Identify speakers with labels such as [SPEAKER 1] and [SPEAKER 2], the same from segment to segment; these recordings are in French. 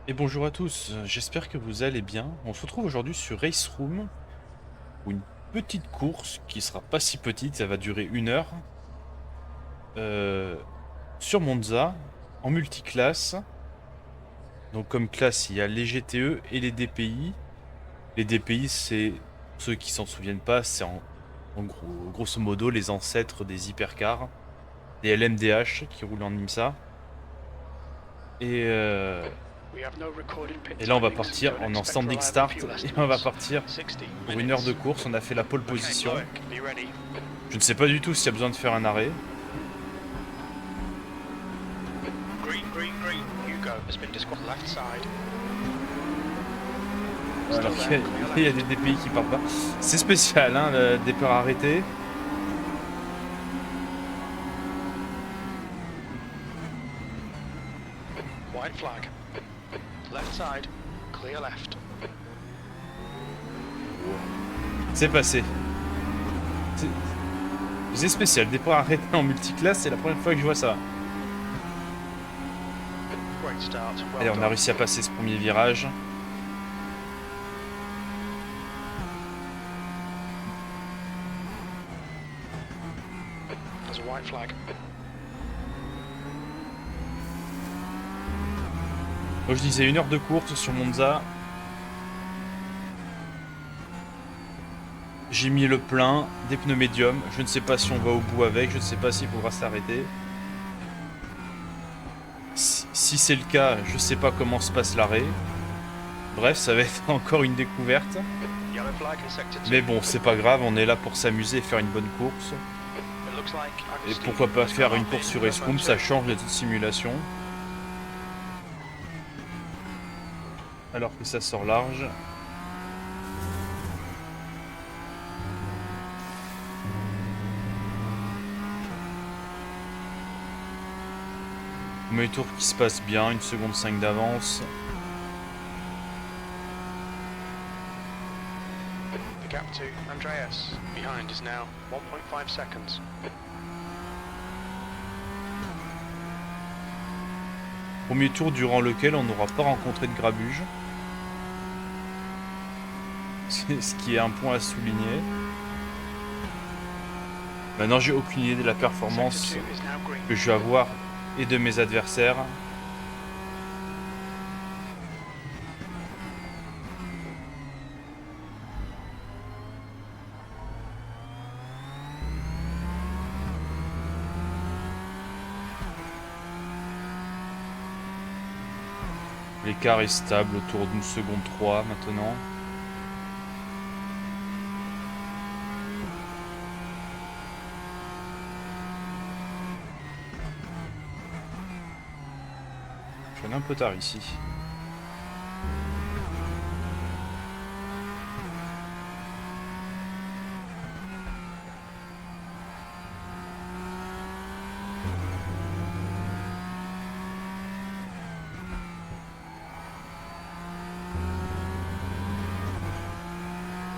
[SPEAKER 1] Et bonjour à tous, j'espère que vous allez bien. On se retrouve aujourd'hui sur Race Room pour une petite course qui sera pas si petite, ça va durer 1 heure. euh, sur Monza, en multiclasse. Donc comme classe, il y a les GTE et les DPI. Les DPI, c'est, pour ceux qui s'en souviennent pas, c'est en gros, grosso modo les ancêtres des hypercars, des LMDH qui roulent en IMSA. Et, euh, et là, on va partir, on est en standing start et on va partir pour 1 heure de course. On a fait la pole position. Je ne sais pas du tout s'il y a besoin de faire un arrêt. Alors qu'il y a des DPI qui partent pas. C'est spécial, hein, le départ arrêté.
[SPEAKER 2] White flag. Left side. Clear left.
[SPEAKER 1] C'est passé. C'est spécial, départ arrêté en multiclasse, c'est la première fois que je vois ça.
[SPEAKER 2] Great start.
[SPEAKER 1] Allez,
[SPEAKER 2] Well
[SPEAKER 1] on a
[SPEAKER 2] done.
[SPEAKER 1] réussi à passer ce premier virage.
[SPEAKER 2] There's a white flag.
[SPEAKER 1] Moi je disais 1 heure de course sur Monza. J'ai mis le plein, des pneus médiums. Je ne sais pas si on va au bout avec, je ne sais pas s'il faudra s'arrêter. Si c'est le cas, je ne sais pas comment se passe l'arrêt. Bref, ça va être encore une découverte.
[SPEAKER 2] Yellow flag in sector 2.
[SPEAKER 1] Mais bon, c'est pas grave, on est là pour s'amuser et faire une bonne course.
[SPEAKER 2] It looks like
[SPEAKER 1] Et
[SPEAKER 2] Agustin
[SPEAKER 1] pourquoi pas
[SPEAKER 2] has
[SPEAKER 1] faire
[SPEAKER 2] gone
[SPEAKER 1] une
[SPEAKER 2] off
[SPEAKER 1] course
[SPEAKER 2] in
[SPEAKER 1] sur
[SPEAKER 2] left
[SPEAKER 1] Raceroom,
[SPEAKER 2] lane
[SPEAKER 1] ça
[SPEAKER 2] two.
[SPEAKER 1] change les autres simulations. Alors que ça sort large. Premier tour qui se passe bien, 1 seconde 5 d'avance.
[SPEAKER 2] The gap to Andreas behind is now 1.5 seconds.
[SPEAKER 1] Premier tour durant lequel on n'aura pas rencontré de grabuge. Ce qui est un point à souligner. Maintenant, j'ai aucune idée de la
[SPEAKER 2] Sector
[SPEAKER 1] performance
[SPEAKER 2] 2 is now green.
[SPEAKER 1] que je vais avoir et de mes adversaires. L'écart est stable autour d'une seconde 3 maintenant. Je suis allé un peu tard ici.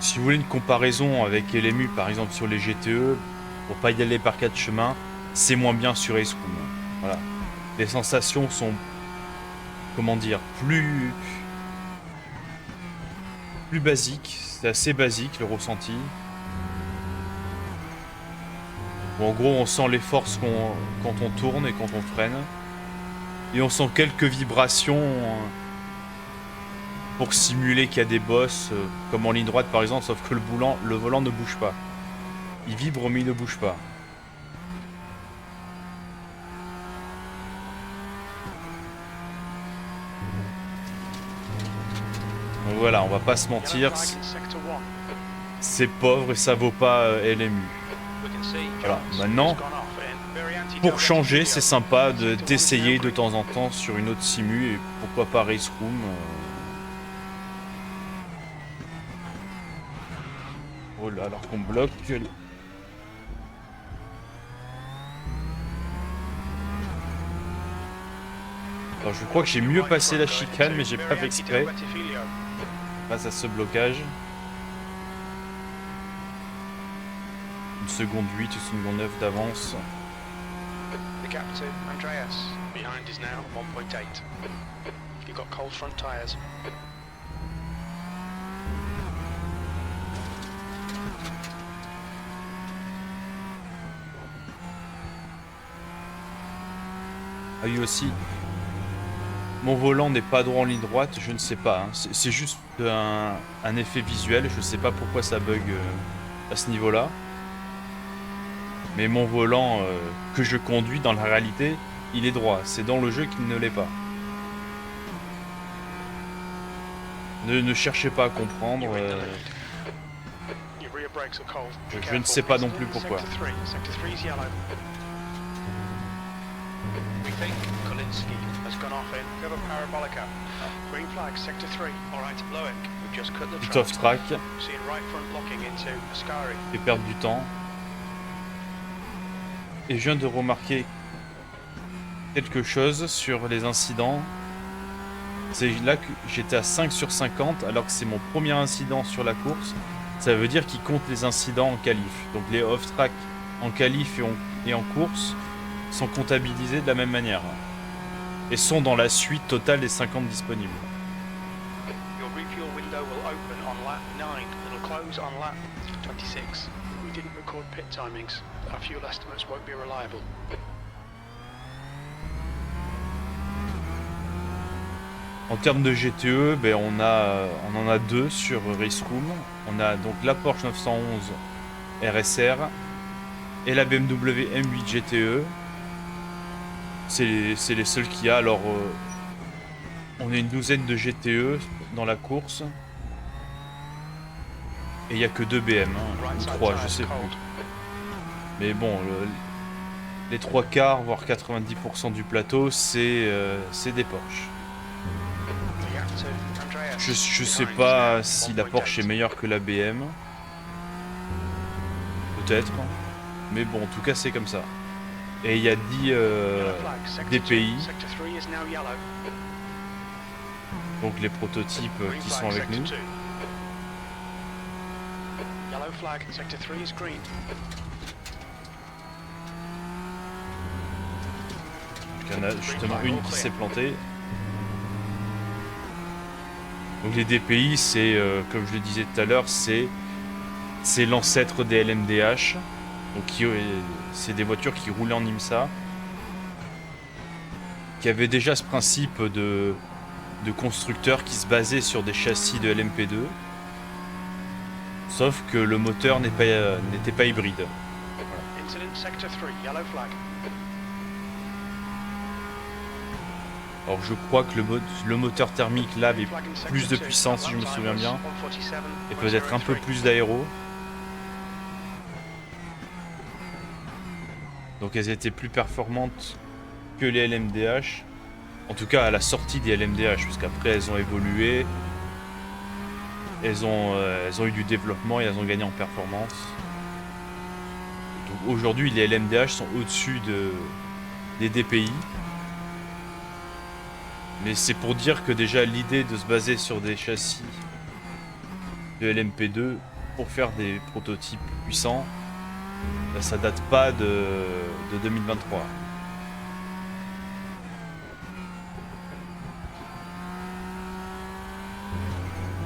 [SPEAKER 1] Si vous voulez une comparaison avec LMU par exemple sur les GTE, pour pas y aller par 4 chemins, c'est moins bien sur Ace Room. Voilà. Les sensations sont, comment dire, plus basiques. C'est assez basique le ressenti. Bon, en gros, on sent les forces quand on tourne et quand on freine. Et on sent quelques vibrations pour simuler qu'il y a des bosses, comme en ligne droite par exemple, sauf que le volant ne bouge pas. Il vibre mais il ne bouge pas. Donc voilà, on va pas se
[SPEAKER 2] Yellow
[SPEAKER 1] mentir,
[SPEAKER 2] flag in sector 1.
[SPEAKER 1] c'est pauvre et ça vaut pas LMU.
[SPEAKER 2] We can see
[SPEAKER 1] Voilà,
[SPEAKER 2] Jones
[SPEAKER 1] maintenant,
[SPEAKER 2] has gone off in very
[SPEAKER 1] pour changer,
[SPEAKER 2] anti-Dovetti
[SPEAKER 1] c'est
[SPEAKER 2] video.
[SPEAKER 1] sympa
[SPEAKER 2] Sector 1 is
[SPEAKER 1] d'essayer
[SPEAKER 2] now
[SPEAKER 1] de
[SPEAKER 2] green.
[SPEAKER 1] temps en temps sur une autre simu et pourquoi pas Race Room. Oh là, alors qu'on bloque. Alors je crois que j'ai mieux passé la chicane, mais j'ai pas fait exprès face à ce blocage. 1 seconde 8, 1 seconde 9 d'avance.
[SPEAKER 2] The The gap to Andreas. Behind is now 1.8. You've got cold front tyres.
[SPEAKER 1] Ah oui aussi. Mon volant n'est pas droit en ligne droite, je ne sais pas. Hein. C'est juste un effet visuel, je ne sais pas pourquoi ça bug à ce niveau-là. Mais mon volant que je conduis dans la réalité, il est droit. C'est dans le jeu qu'il ne l'est pas. Ne cherchez pas à comprendre. Je ne sais pas non plus pourquoi. Tout off track. Et perdre du temps. Et je viens de remarquer quelque chose sur les incidents. C'est là que j'étais à 5 sur 50 alors que c'est mon premier incident sur la course. Ça veut dire qu'il compte les incidents en qualif. Donc les off-track en qualif et en course sont comptabilisés de la même manière. Et sont dans la suite totale des 50 disponibles.
[SPEAKER 2] Your refuel window will open on lap 9. It'll close on lap 26. We didn't record pit timings. Our fuel estimates won't be reliable.
[SPEAKER 1] En termes de GTE, ben on en a deux sur Raceroom. On a donc la Porsche 911 RSR et la BMW M8 GTE. C'est les seuls qu'il y a. Alors, on est une douzaine de GTE dans la course. Et il n'y a que 2 BM, hein, ou 3, je sais plus. Mais bon, les 3 quarts, voire 90% du plateau, c'est des Porsche. Je sais pas si la Porsche est meilleure que la BM. Peut-être. Mais bon, en tout cas, c'est comme ça. Et il y a 10 DPI. Donc les prototypes qui sont avec nous. Il y en a justement une qui s'est plantée. Donc les DPI, c'est, comme je le disais tout à l'heure, c'est l'ancêtre des LMDH. Donc c'est des voitures qui roulaient en IMSA, qui avaient déjà ce principe de constructeur qui se basait sur des châssis de LMP2, sauf que le moteur n'était pas hybride. Voilà. Alors je crois que le moteur thermique là avait plus de puissance si je me souviens bien, et peut-être un peu plus d'aéro. Donc elles étaient plus performantes que les LMDH. En tout cas à la sortie des LMDH, parce qu'après elles ont évolué. Elles ont eu du développement et elles ont gagné en performance. Donc aujourd'hui les LMDH sont au-dessus des DPI. Mais c'est pour dire que déjà l'idée de se baser sur des châssis de LMP2 pour faire des prototypes puissants, ça date pas de 2023.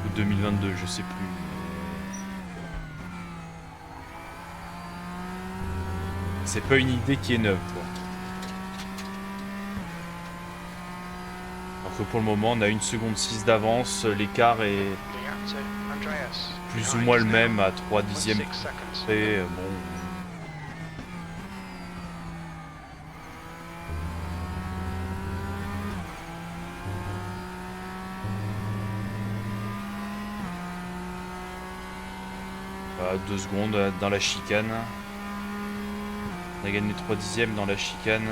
[SPEAKER 1] Ou 2022, je sais plus. C'est pas une idée qui est neuve, quoi. Alors que pour le moment, on a 1 seconde 6 d'avance, l'écart est plus ou moins le même à 3 dixièmes près. Bon. Voilà, 2 secondes dans la chicane. On a gagné 3 dixièmes dans la chicane.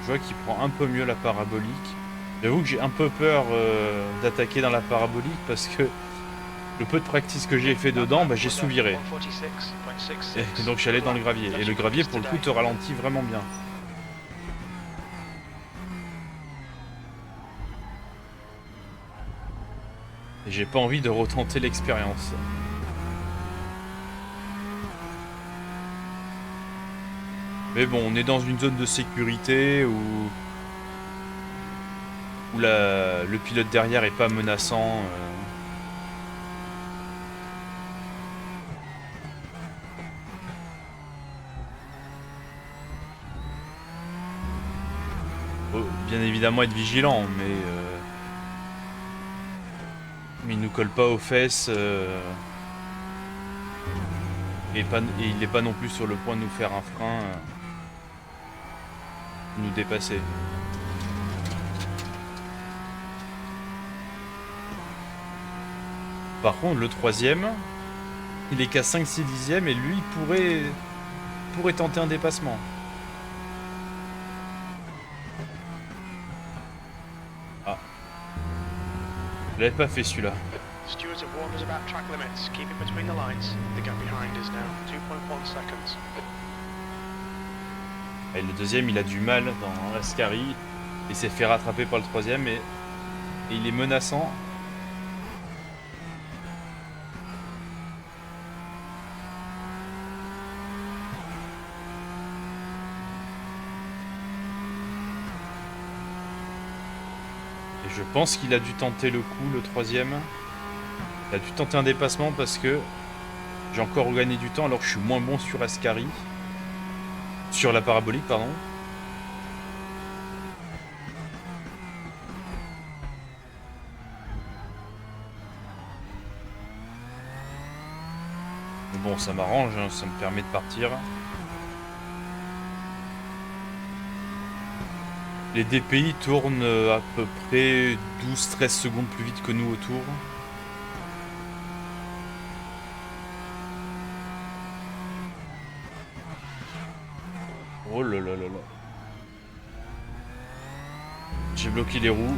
[SPEAKER 1] Je vois qu'il prend un peu mieux la parabolique. J'avoue que j'ai un peu peur d'attaquer dans la parabolique parce que le peu de practice que j'ai fait dedans, bah, j'ai sous-viré. Et donc j'allais dans le gravier. Et le gravier pour le coup te ralentit vraiment bien. Et j'ai pas envie de retenter l'expérience. Mais bon, on est dans une zone de sécurité où le pilote derrière est pas menaçant. Faut bien évidemment être vigilant, mais il nous colle pas aux fesses et il n'est pas non plus sur le point de nous faire un frein, nous dépasser. Par contre, le troisième, il est qu'à 5-6 dixièmes et lui pourrait tenter un dépassement. Ah. Je l'avais pas fait celui-là.
[SPEAKER 2] Stewards have warned us about track limits. Keep it between the lines. The gap behind is now 2.1 seconds.
[SPEAKER 1] Et le deuxième, il a du mal dans Ascari. Il s'est fait rattraper par le troisième et il est menaçant. Et je pense qu'il a dû tenter le coup, le troisième. Il a dû tenter un dépassement parce que j'ai encore gagné du temps alors que je suis moins bon sur Ascari. Sur la parabolique, pardon. Mais bon, ça m'arrange, hein, ça me permet de partir. Les DPI tournent à peu près 12-13 secondes plus vite que nous autour. Oh là là là là. J'ai bloqué les roues.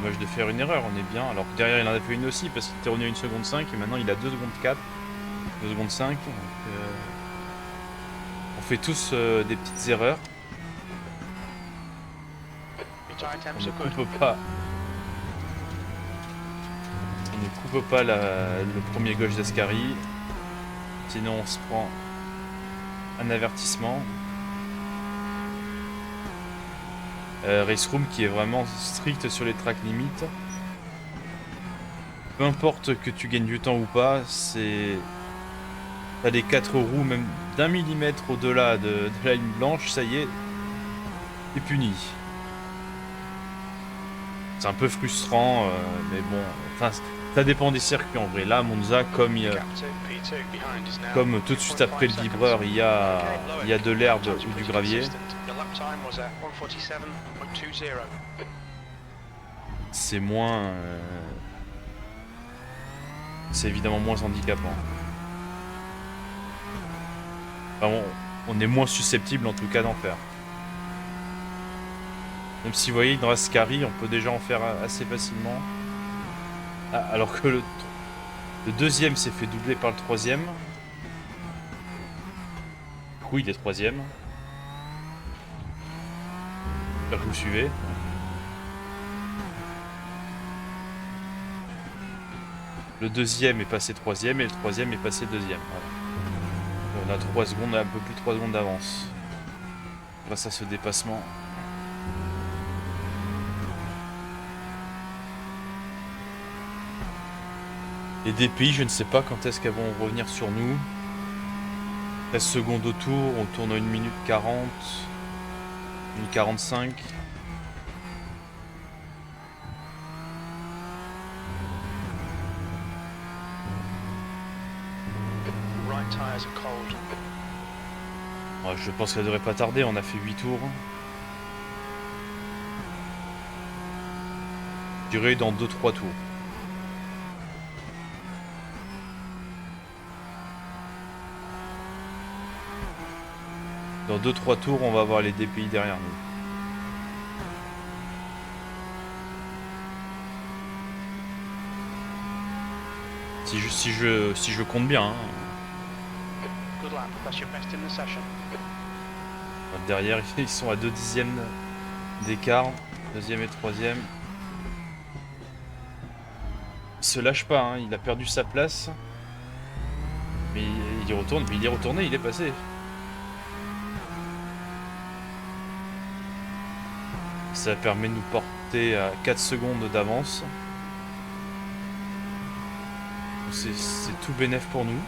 [SPEAKER 1] Dommage de faire une erreur, on est bien. Alors que derrière il en a fait une aussi parce qu'il était revenu à 1 seconde 5 et maintenant il a 2 secondes 4. 2 secondes 5. Donc, on fait tous des petites erreurs. On ne coupe pas. On ne coupe pas le premier gauche d'Ascari. Sinon on se prend un avertissement. Race Room qui est vraiment strict sur les tracks limites. Peu importe que tu gagnes du temps ou pas, t'as les 4 roues même d'1 millimètre au-delà de la ligne blanche, ça y est, t'es puni. C'est un peu frustrant, mais bon, enfin, ça dépend des circuits en vrai. Là, Monza, comme tout de suite après le vibreur, il y a de l'herbe ou du gravier. C'est moins... c'est évidemment moins handicapant. Enfin, on est moins susceptible en tout cas d'en faire. Même si vous voyez, dans Ascari, on peut déjà en faire assez facilement. Ah, alors que le deuxième s'est fait doubler par le troisième. Oui, il est troisième. J'espère que vous suivez. Le deuxième est passé troisième et le troisième est passé deuxième. Voilà. On a 3 secondes, un peu plus de 3 secondes d'avance. Grâce à ce dépassement. Les DPI, je ne sais pas quand est-ce qu'elles vont revenir sur nous. 13 secondes au tour, on tourne à 1 minute 40. 1 minute 45. Ouais, je pense qu'elle devrait pas tarder, on a fait 8 tours. Je dirais dans 2-3 tours. Dans 2-3 tours, on va avoir les DPI derrière nous. Si je compte bien. Hein.
[SPEAKER 2] Good lap. That's your best in the session.
[SPEAKER 1] Derrière, ils sont à 2 dixièmes d'écart. Deuxième et troisième. Il se lâche pas, hein. Il a perdu sa place. Mais il y retourne, puis il est retourné, il est passé. Ça permet de nous porter à 4 secondes d'avance. C'est tout bénef pour nous.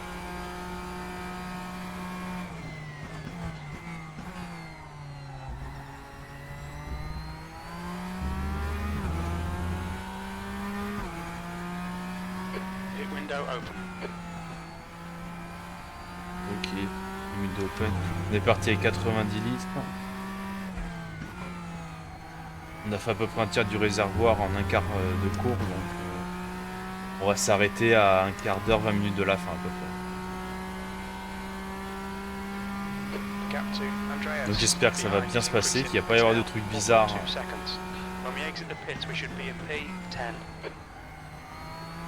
[SPEAKER 2] Pit window open.
[SPEAKER 1] Ok, window open. On est parti avec 90 litres. On a fait à peu près un tiers du réservoir en un quart de cours, donc on va s'arrêter à un quart d'heure, 20 minutes de la fin à peu près.
[SPEAKER 2] Gap to Andreas.
[SPEAKER 1] Donc j'espère que ça va
[SPEAKER 2] Behind
[SPEAKER 1] bien
[SPEAKER 2] is
[SPEAKER 1] se passer,
[SPEAKER 2] increasing.
[SPEAKER 1] qu'il n'y a pas y avoir de trucs bizarres.
[SPEAKER 2] 4.2 seconds. When we exit the pits, we should be in P10.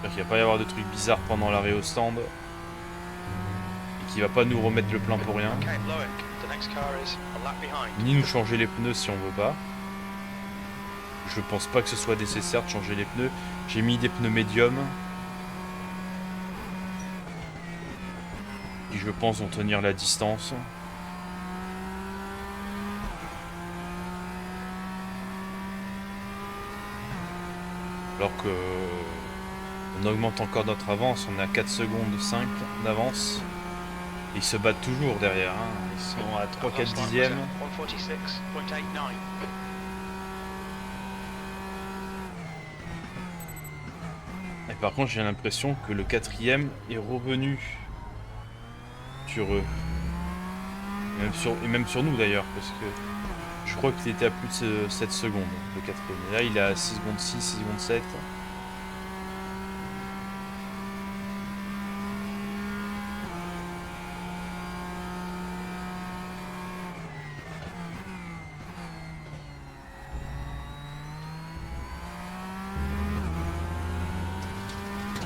[SPEAKER 1] J'espère qu'il n'y a pas y avoir de trucs bizarres pendant l'arrêt au stand. Et qu'il va pas nous remettre le plein pour rien.
[SPEAKER 2] Okay, Loic, the next car is a lap behind.
[SPEAKER 1] Ni nous changer les pneus si on veut pas. Je pense pas que ce soit nécessaire de changer les pneus. J'ai mis des pneus médium. Qui je pense vont tenir la distance. Alors que on augmente encore notre avance, on est à 4 secondes 5 d'avance. Ils se battent toujours derrière, hein. Ils sont à 3-4 dixièmes.
[SPEAKER 2] 146.89.
[SPEAKER 1] Et par contre j'ai l'impression que le quatrième est revenu sur eux. Et même sur nous d'ailleurs, parce que je crois qu'il était à plus de 7 secondes, le quatrième. Et là il est à 6 secondes 6, 6 secondes 7.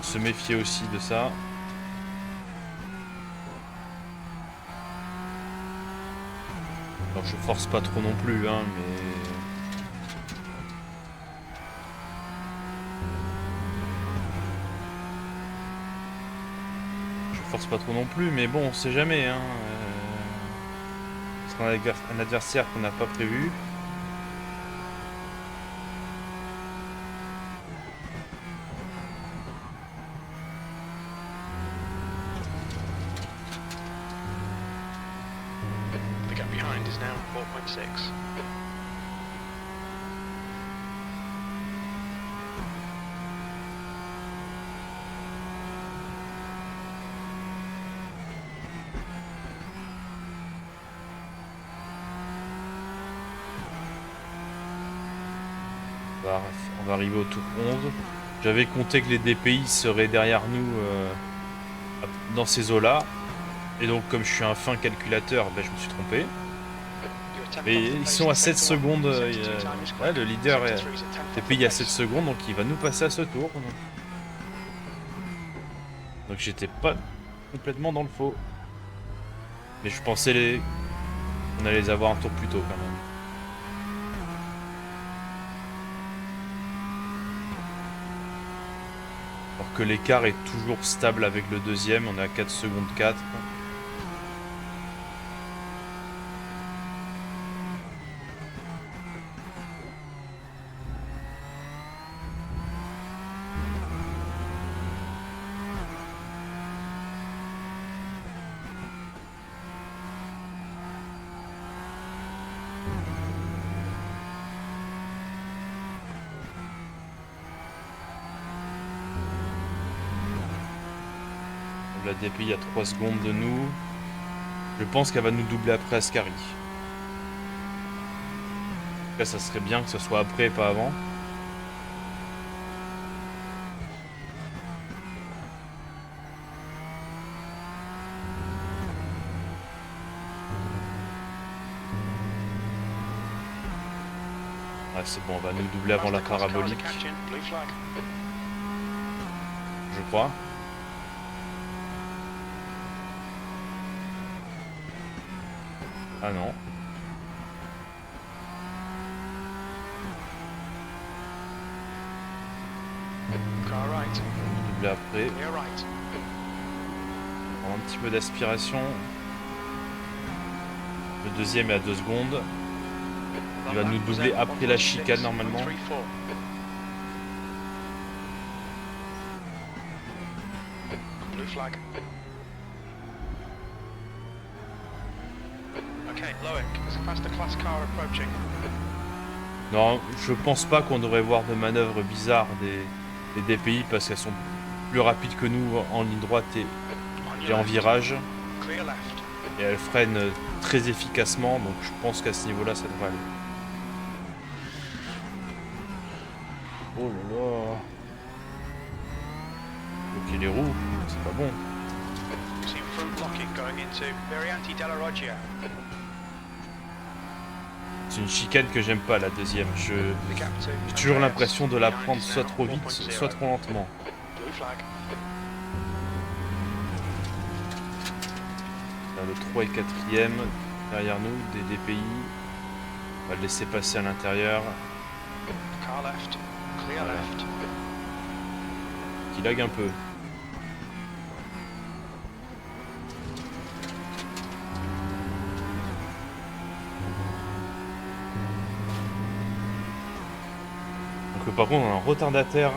[SPEAKER 1] Se méfier aussi de ça. Alors je force pas trop non plus, hein, mais... Je force pas trop non plus, mais bon, on sait jamais, hein. Ce sera un adversaire qu'on n'a pas prévu.
[SPEAKER 2] The gap behind is now 4.6.
[SPEAKER 1] On va arriver au tour 11. J'avais compté que les DPI seraient derrière nous dans ces eaux-là. Et donc comme je suis un fin calculateur, ben, je me suis trompé. Et ils sont à 7 secondes. Ouais, le leader DPI à 7 secondes, donc il va nous passer à ce tour. Donc j'étais pas complètement dans le faux. Mais je pensais qu'on allait les avoir un tour plus tôt quand même. Alors que l'écart est toujours stable avec le deuxième, on est à 4 secondes 4. La DPI à 3 secondes de nous. Je pense qu'elle va nous doubler après Ascari. Là, ça serait bien que ce soit après, pas avant. Ouais, c'est bon, on va nous doubler avant la parabolique. Je crois. Ah non.
[SPEAKER 2] Car right.
[SPEAKER 1] Doubler après.
[SPEAKER 2] Clear right.
[SPEAKER 1] Prendre un petit peu d'aspiration. Le deuxième est à 2 secondes. Il va nous doubler après la chicane normalement.
[SPEAKER 2] Blue flag. Okay, Loic, there's a faster class car approaching.
[SPEAKER 1] Non, je pense pas qu'on devrait voir de manœuvres bizarres des DPI parce qu'elles sont plus rapides que nous en ligne droite et en virage.
[SPEAKER 2] Clear left.
[SPEAKER 1] Et elles freinent très efficacement, donc je pense qu'à ce niveau-là, ça devrait aller. Oh là là. Ok, les roues, c'est pas bon.
[SPEAKER 2] See front blocking going into Varianti della Roggia.
[SPEAKER 1] C'est une chicane que j'aime pas, la deuxième.
[SPEAKER 2] The gap to
[SPEAKER 1] J'ai toujours
[SPEAKER 2] Andreas
[SPEAKER 1] l'impression de la
[SPEAKER 2] behind
[SPEAKER 1] prendre
[SPEAKER 2] is
[SPEAKER 1] soit
[SPEAKER 2] now
[SPEAKER 1] trop vite,
[SPEAKER 2] 1.0.
[SPEAKER 1] soit trop lentement.
[SPEAKER 2] Blue flag.
[SPEAKER 1] Là, le 3 et 4e derrière nous, des DPI. On va le laisser passer à l'intérieur.
[SPEAKER 2] Car left. Clear
[SPEAKER 1] Voilà.
[SPEAKER 2] left.
[SPEAKER 1] Qui lag un peu. Donc par contre on a un retardataire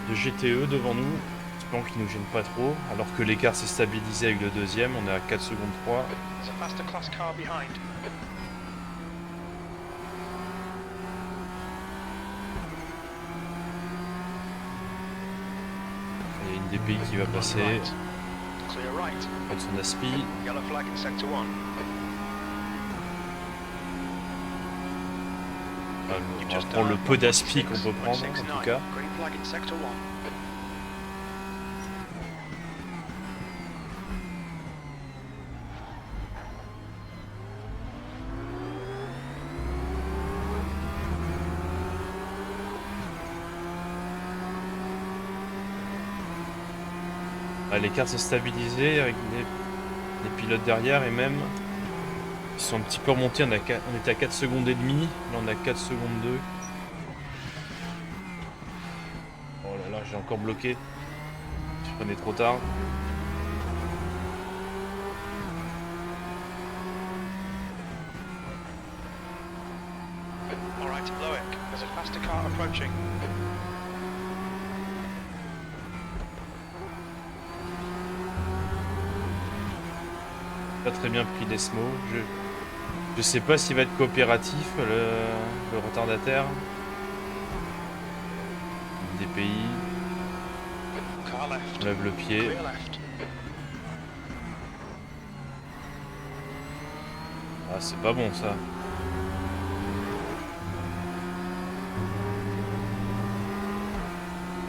[SPEAKER 1] de GTE devant nous. Espérons qu'il nous gêne pas trop. Alors que l'écart s'est stabilisé avec le deuxième, on est à 4 secondes 3.
[SPEAKER 2] There's a faster class car behind.
[SPEAKER 1] Il y a une DPI qui va passer.
[SPEAKER 2] Right. Clear right.
[SPEAKER 1] Prendre son aspi.
[SPEAKER 2] Yellow flag in sector 1.
[SPEAKER 1] On va prendre le peu d'aspi qu'on peut prendre en tout cas.
[SPEAKER 2] Green flag in sector 1.
[SPEAKER 1] Ah, l'écart s'est stabilisé avec des pilotes derrière et même ils sont un petit peu remontés. On était à 4 secondes et demie, là on est à 4 secondes 2. Oh là là, j'ai encore bloqué. Je prenais trop tard.
[SPEAKER 2] Alright, Loic, there's a faster car approaching.
[SPEAKER 1] Pas très bien pris Desmo. Je sais pas s'il va être coopératif le retardataire. DPI.
[SPEAKER 2] Car left.
[SPEAKER 1] On lève le pied.
[SPEAKER 2] Clear left.
[SPEAKER 1] Ah, c'est pas bon ça.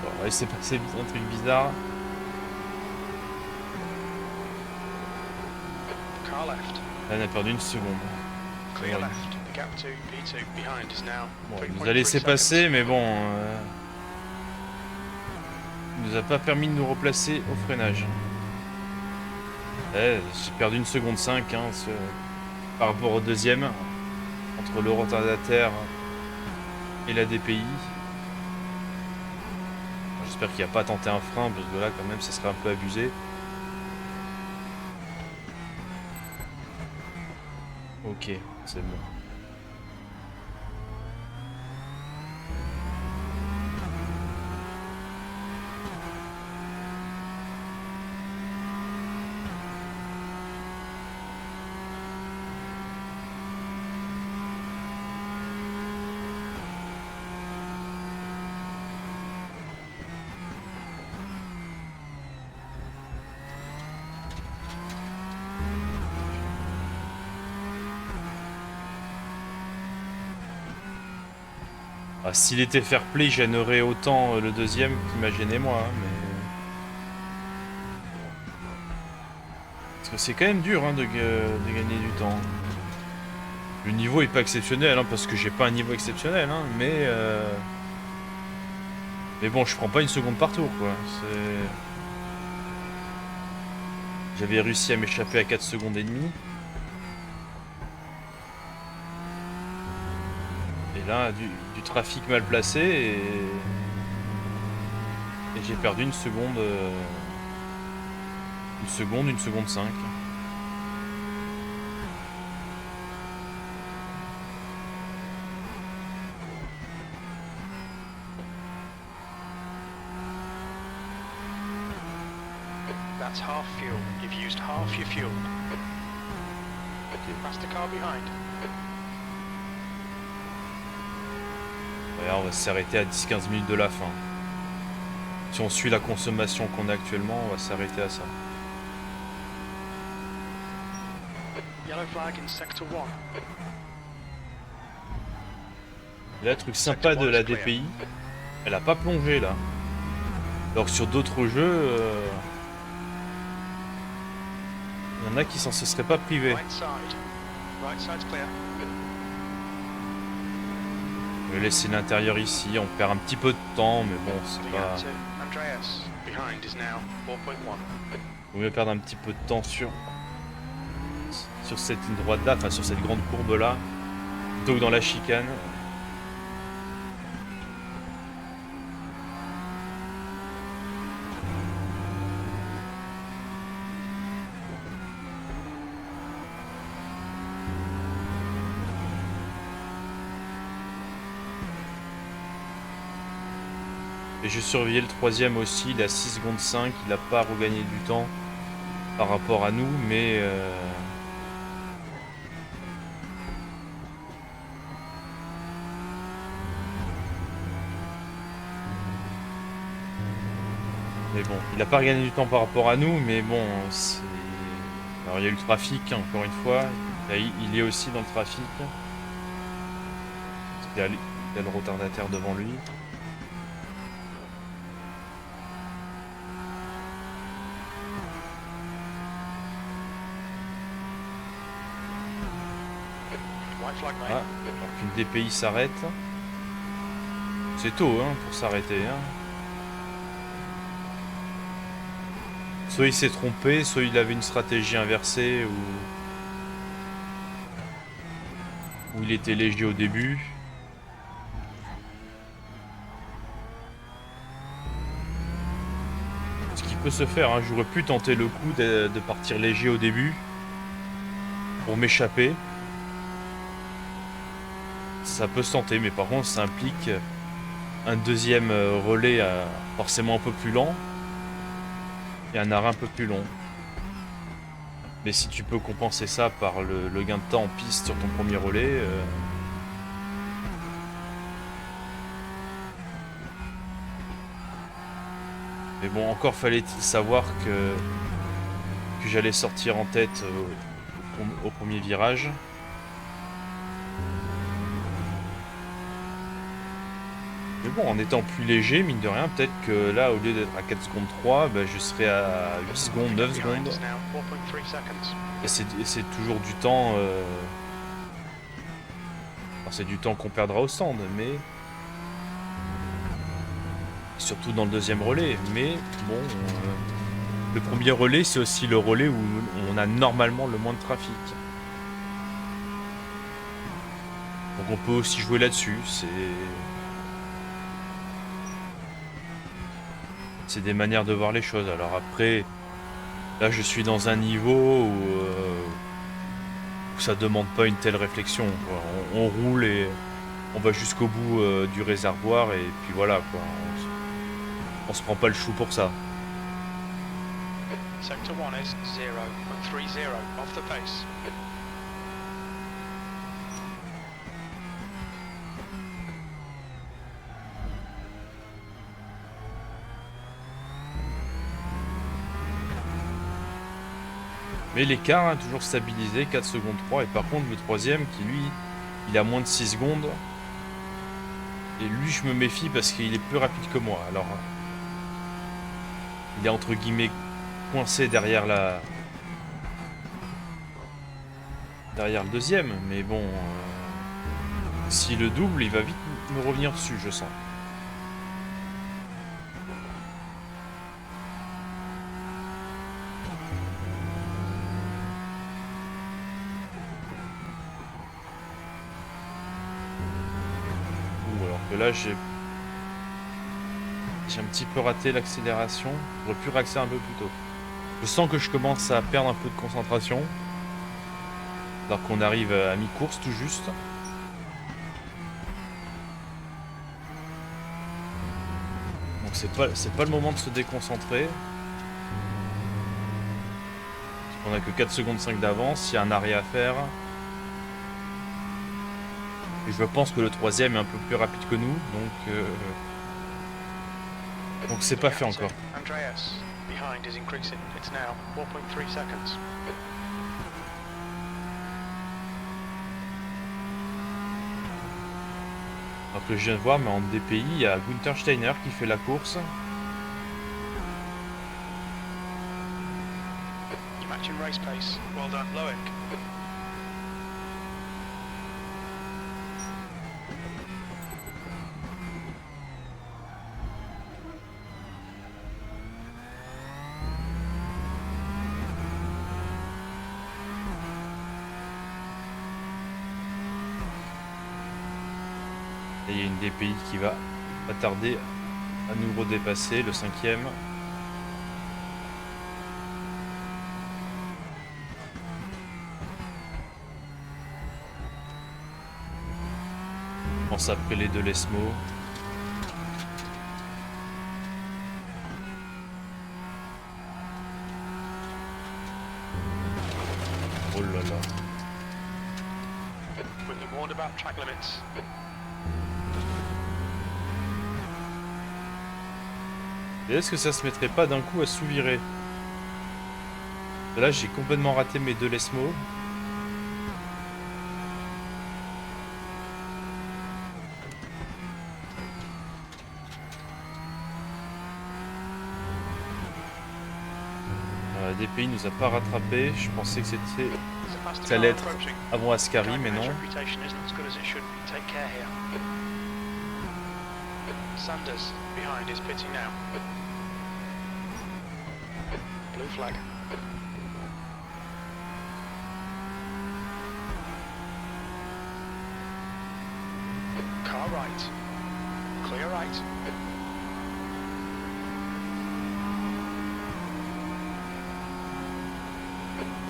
[SPEAKER 1] Bon, on va laisser passer un truc bizarre.
[SPEAKER 2] Car left.
[SPEAKER 1] Là, on a perdu une seconde.
[SPEAKER 2] Clear
[SPEAKER 1] Ouais.
[SPEAKER 2] left. The gap to P2 behind is now
[SPEAKER 1] Bon, il
[SPEAKER 2] 3.3
[SPEAKER 1] nous a laissé
[SPEAKER 2] seconds.
[SPEAKER 1] passer, mais bon. Il nous a pas permis de nous replacer au freinage. Ouais, j'ai perdu une seconde 5 hein, par rapport au deuxième. Entre le retardataire et la DPI. J'espère qu'il n'a pas tenté un frein, parce que là, quand même, ça serait un peu abusé. Ok, c'est bon. Ah, s'il était fair play, il gênerait autant le deuxième qui m'a gêné moi, hein, mais... Parce que c'est quand même dur hein, de gagner du temps. Le niveau est pas exceptionnel, hein, parce que j'ai pas un niveau exceptionnel, hein, mais... Mais bon, je prends pas une seconde par tour, quoi. J'avais réussi à m'échapper à 4 secondes et demie. Et là, du trafic mal placé et j'ai perdu une seconde, une seconde 5.
[SPEAKER 2] That's half fuel. You've used half your fuel. Pass the car behind.
[SPEAKER 1] Regarde, on va s'arrêter à 10-15 minutes de la fin. Si on suit la consommation qu'on a actuellement, on va s'arrêter à ça.
[SPEAKER 2] Yellow flag in sector 1.
[SPEAKER 1] Et là, le truc sympa de la DPI, elle a pas plongé là. Alors que sur d'autres jeux, il y en a qui s'en se seraient pas privés.
[SPEAKER 2] Right side. Right side's clear.
[SPEAKER 1] Je vais laisser l'intérieur ici, on perd un petit peu de temps, mais bon, c'est pas...
[SPEAKER 2] Behind to Andreas. Behind is now 4.1.
[SPEAKER 1] Vaut mieux perdre un petit peu de temps sur cette ligne droite là, enfin sur cette grande courbe là, plutôt que dans la chicane. Et je surveillais le troisième aussi, il a 6 secondes 5, il n'a pas regagné du temps par rapport à nous, mais bon, il n'a pas regagné du temps par rapport à nous, mais bon, c'est... Alors il y a eu le trafic, hein, encore une fois, là, il est aussi dans le trafic. Il y a le retardataire devant lui. Ah, alors qu'une DPI s'arrête. C'est tôt hein, pour s'arrêter. Hein. Soit il s'est trompé, soit il avait une stratégie inversée, ou il était léger au début. Ce qui peut se faire, hein. J'aurais pu tenter le coup de partir léger au début pour m'échapper. Ça peut se tenter, mais par contre ça implique un deuxième relais forcément un peu plus lent et un arrêt un peu plus long. Mais si tu peux compenser ça par le gain de temps en piste sur ton premier relais, mais bon, encore fallait-il savoir que j'allais sortir en tête au premier virage. Mais bon, en étant plus léger, mine de rien, peut-être que là, au lieu d'être à 4 secondes 3, bah, je serais à 8 secondes, 9 secondes. Et c'est toujours du temps... Alors, c'est du temps qu'on perdra au stand, mais... Surtout dans le deuxième relais. Mais bon... Le premier relais, c'est aussi le relais où on a normalement le moins de trafic. Donc on peut aussi jouer là-dessus, c'est des manières de voir les choses. Alors après, là je suis dans un niveau où ça demande pas une telle réflexion. On roule et on va jusqu'au bout du réservoir et puis voilà quoi. On se prend pas le chou pour ça.
[SPEAKER 2] Sector 1 is 0.30 off the pace.
[SPEAKER 1] Mais l'écart a toujours stabilisé, 4 secondes 3. Et par contre, le troisième, qui lui, il a moins de 6 secondes. Et lui, je me méfie parce qu'il est plus rapide que moi. Alors, il est entre guillemets coincé derrière derrière le deuxième. Mais bon, s'il le double, il va vite me revenir dessus, je sens. Et là, j'ai un petit peu raté l'accélération. J'aurais pu réaxer un peu plus tôt. Je sens que je commence à perdre un peu de concentration. Alors qu'on arrive à mi-course tout juste. Donc c'est pas le moment de se déconcentrer. On a que 4 secondes 5 d'avance, il y a un arrêt à faire. Et je pense que le troisième est un peu plus rapide que nous, donc c'est pas fait encore.
[SPEAKER 2] Andreas, behind is increasing. It's now 4.3 seconds.
[SPEAKER 1] Alors que je viens de voir, mais en DPI, il y a Günther Steiner qui fait la course.
[SPEAKER 2] You're matching race pace. Well done, Loic.
[SPEAKER 1] Et il y a une DPI qui va pas tarder à nous redépasser, le 5e. Je pense après les deux Lesmo. Oh là là.
[SPEAKER 2] We've been warned about track limits.
[SPEAKER 1] Et est-ce que ça se mettrait pas d'un coup à sous-virer? Là, j'ai complètement raté mes deux Lesmo. DPI nous a pas rattrapé. Je pensais que ça allait être avant Ascari, mais non.
[SPEAKER 2] Sanders behind is pitting now. Blue flag. Car right. Clear right.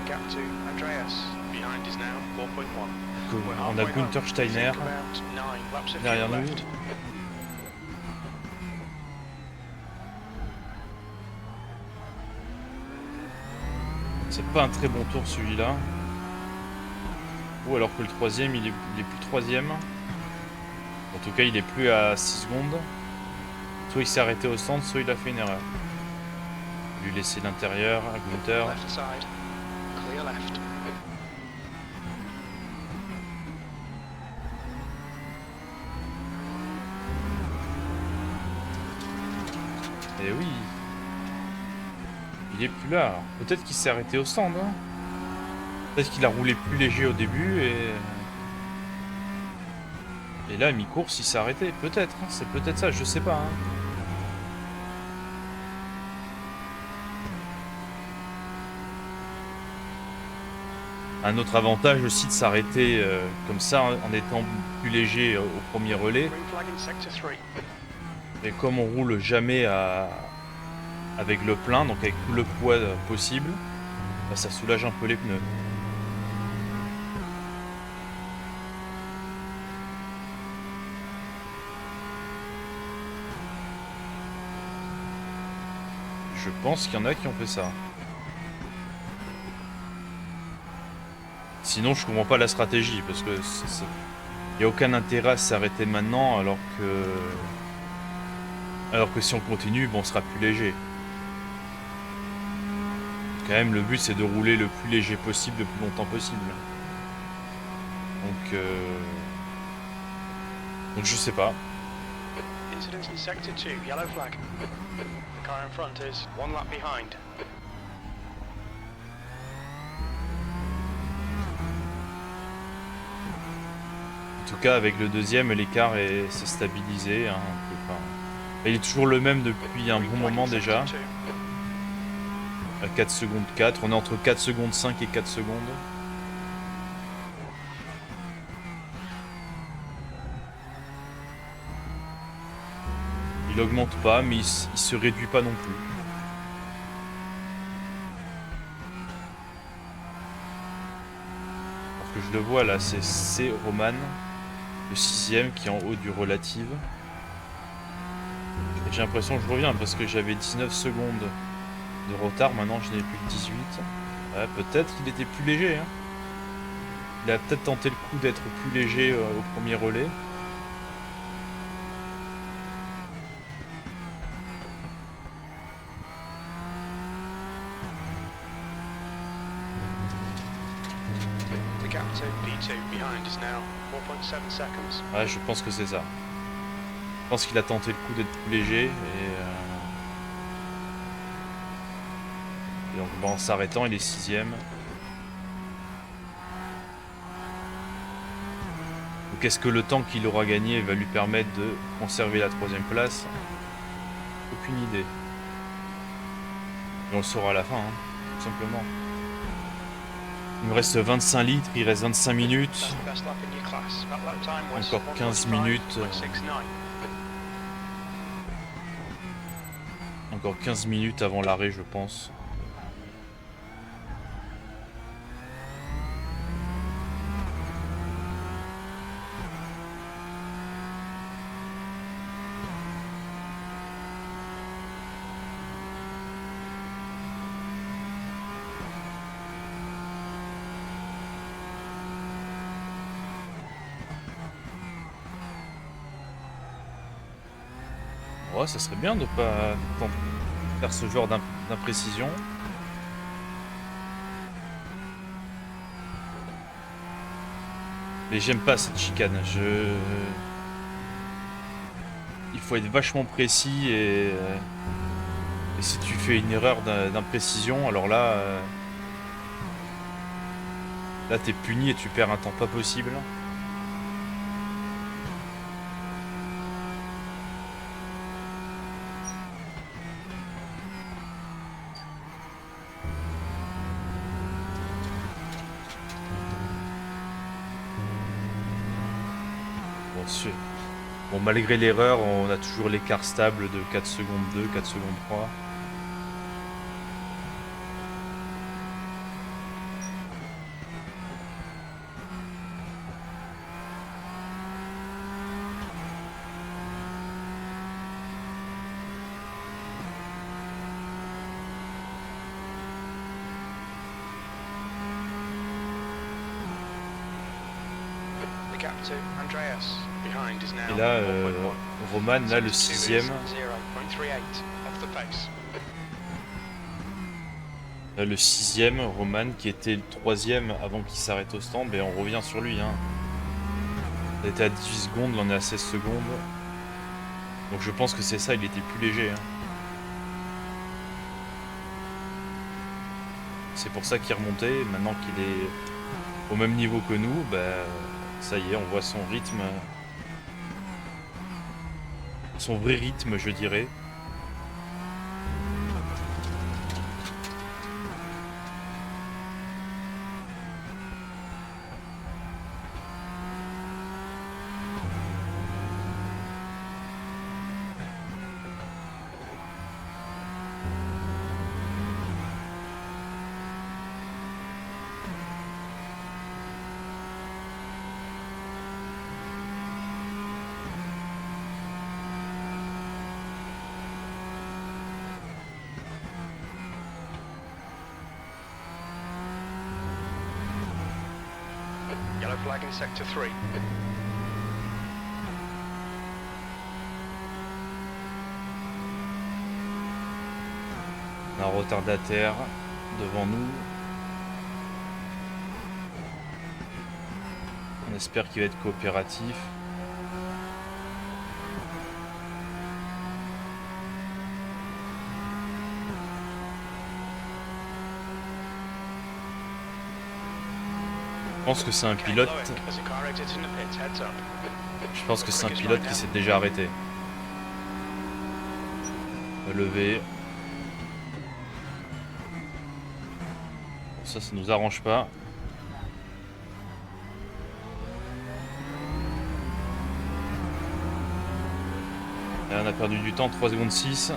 [SPEAKER 2] Gap to Andreas. Behind is now 4.1.
[SPEAKER 1] On a Günther Steiner derrière nous. C'est pas un très bon tour celui-là. Ou alors que le troisième, il est plus troisième. En tout cas, il est plus à 6 secondes. Soit il s'est arrêté au centre, soit il a fait une erreur. Lui laisser l'intérieur à Günther. Et oui. Il est plus là. Peut-être qu'il s'est arrêté au stand. Hein. Peut-être qu'il a roulé plus léger au début et là, à mi-course, il s'est arrêté. Peut-être. Hein. C'est peut-être ça, je sais pas. Hein. Un autre avantage aussi de s'arrêter comme ça en étant plus léger au premier relais. Et comme on roule jamais avec le plein, donc avec tout le poids possible, bah, ça soulage un peu les pneus. Je pense qu'il y en a qui ont fait ça. Sinon, je comprends pas la stratégie, parce que il n'y a aucun intérêt à s'arrêter maintenant, alors que si on continue, bon, on sera plus léger. Quand même, le but, c'est de rouler le plus léger possible, le plus longtemps possible. Donc je sais pas.
[SPEAKER 2] Incidents in sector 2, yellow flag. The car in front is 1 lap behind.
[SPEAKER 1] En tout cas, avec le deuxième, l'écart s'est stabilisé. Hein, il est toujours le même depuis un bon moment déjà. À 4 secondes 4, on est entre 4 secondes 5 et 4 secondes. Il augmente pas, mais il se réduit pas non plus. Parce que je le vois là, c'est Roman, le 6ème qui est en haut du relative. Et j'ai l'impression que je reviens parce que j'avais 19 secondes de retard, maintenant je n'ai plus que 18. Ouais, peut-être qu'il était plus léger. Hein. Il a peut-être tenté le coup d'être plus léger au premier relais.
[SPEAKER 2] The gap to P2 behind is now 4.7 seconds.
[SPEAKER 1] Ouais, je pense que c'est ça. Je pense qu'il a tenté le coup d'être plus léger et donc bon, en s'arrêtant, il est 6ème. Donc est-ce que le temps qu'il aura gagné va lui permettre de conserver la 3ème place? Aucune idée. Et on le saura à la fin, hein, tout simplement. Il me reste 25 litres, il reste 25 minutes. Encore 15 minutes. Encore 15 minutes avant l'arrêt, je pense. Ouais, ça serait bien de pas faire ce genre d'imprécision. Mais j'aime pas cette chicane. Il faut être vachement précis et si tu fais une erreur d'imprécision, alors là, là t'es puni et tu perds un temps pas possible. Bon, malgré l'erreur, on a toujours l'écart stable de 4 secondes 2, 4 secondes 3. Et là, Roman, là, le 6ème. Là, le 6ème, Roman, qui était le 3ème avant qu'il s'arrête au stand, et on revient sur lui. Hein. On était à 18 secondes, là on est à 16 secondes. Donc je pense que c'est ça, il était plus léger. Hein. C'est pour ça qu'il remontait. Maintenant qu'il est au même niveau que nous, bah, ça y est, on voit son rythme. Son vrai rythme, je dirais.
[SPEAKER 2] Yellow flag in sector 3.
[SPEAKER 1] On a un retardataire devant nous. On espère qu'il va être coopératif. Je pense que c'est un pilote. Je pense que c'est un pilote qui s'est déjà arrêté. Levé. Ça nous arrange pas. Là, on a perdu du temps, 3 secondes 6.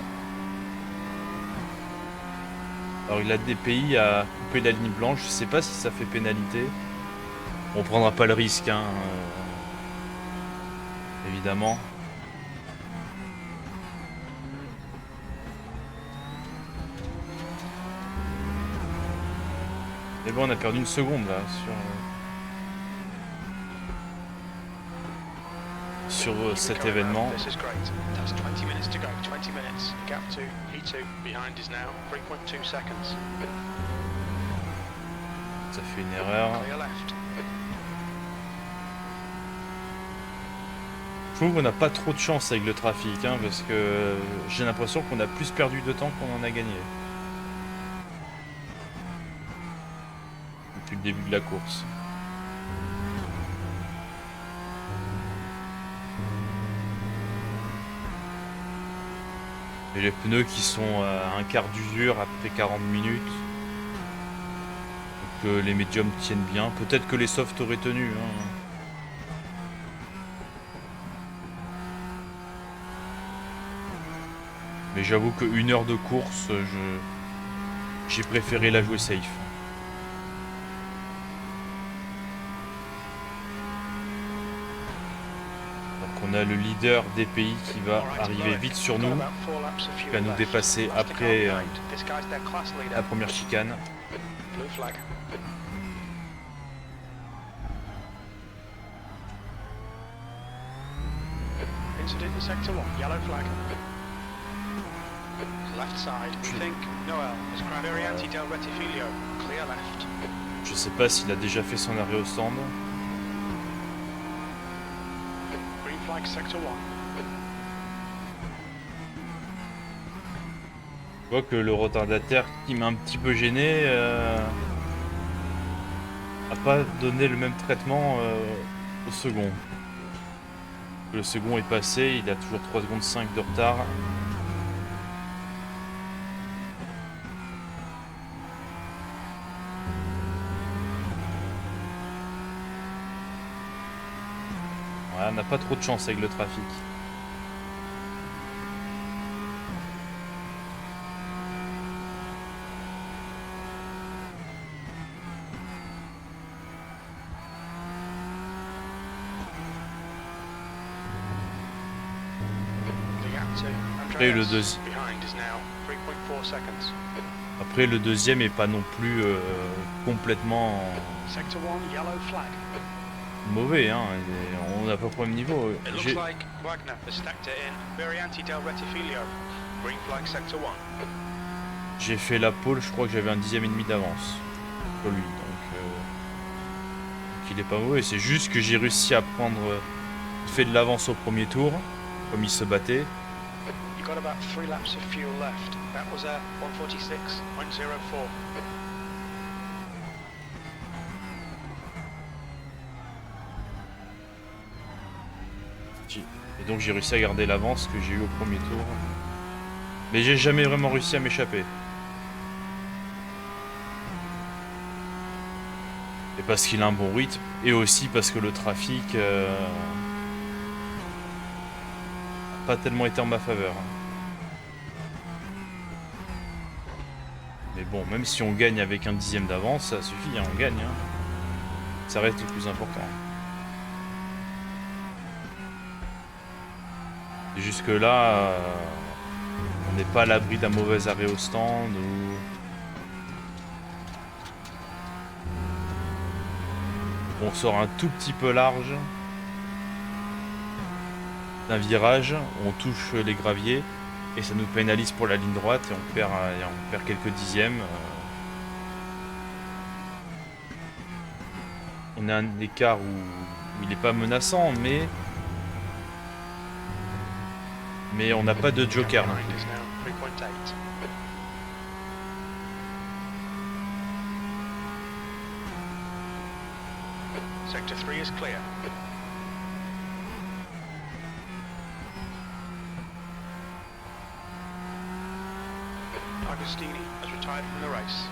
[SPEAKER 1] Alors il a des pays à couper la ligne blanche, je sais pas si ça fait pénalité. On prendra pas le risque, hein, évidemment. Mais bon, on a perdu une seconde là sur cet événement.
[SPEAKER 2] This is great. That's 20 minutes to go. 20 minutes. Gap to P2 behind is now 3.2 seconds.
[SPEAKER 1] Ça fait une erreur.
[SPEAKER 2] Clear left.
[SPEAKER 1] Je trouve qu'on n'a pas trop de chance avec le trafic, hein, parce que j'ai l'impression qu'on a plus perdu de temps qu'on en a gagné. Depuis le début de la course. Et les pneus qui sont à un quart d'usure après 40 minutes. Donc les médiums tiennent bien. Peut-être que les softs auraient tenu, hein. Mais j'avoue que 1 heure de course, j'ai préféré la jouer safe. Donc on a le leader des pays qui va arriver vite sur nous, qui va nous dépasser après la première chicane.
[SPEAKER 2] Blue flag. Incident in sector 1. Yellow flag. Left side. We think Noel has crashed. Varianti del Retifilio. Clear left.
[SPEAKER 1] Je sais pas s'il a déjà fait son arrêt au stand.
[SPEAKER 2] Green flag sector 1.
[SPEAKER 1] Je vois que le retardataire qui m'a un petit peu gêné a pas donné le même traitement au second. Le second est passé, il a toujours 3 secondes 5 de retard. Ouais, on n'a pas trop de chance avec le trafic. Après Après le deuxième est pas non plus complètement mauvais, hein. On est à peu près au même niveau. J'ai fait la pole, je crois que j'avais un 10e d'avance sur lui, donc il est pas mauvais. C'est juste que j'ai réussi à prendre fait de l'avance au premier tour, comme il se battait.
[SPEAKER 2] You got about 3 laps of fuel left. That was a 146.04.
[SPEAKER 1] Et donc j'ai réussi à garder l'avance que j'ai eu au premier tour. Mais j'ai jamais vraiment réussi à m'échapper. Et parce qu'il a un bon rythme, et aussi parce que le trafic n'a pas tellement été en ma faveur. Mais bon, même si on gagne avec un 10e d'avance, ça suffit, hein, on gagne. Hein. Ça reste le plus important. Et jusque là, on n'est pas à l'abri d'un mauvais arrêt au stand ou... On sort un tout petit peu large d'un virage, on touche les graviers et ça nous pénalise pour la ligne droite et on perd quelques dixièmes. On a un écart où il n'est pas menaçant, mais on n'a pas de joker.
[SPEAKER 2] Sector 3 is clear. Agostini has retired from the race.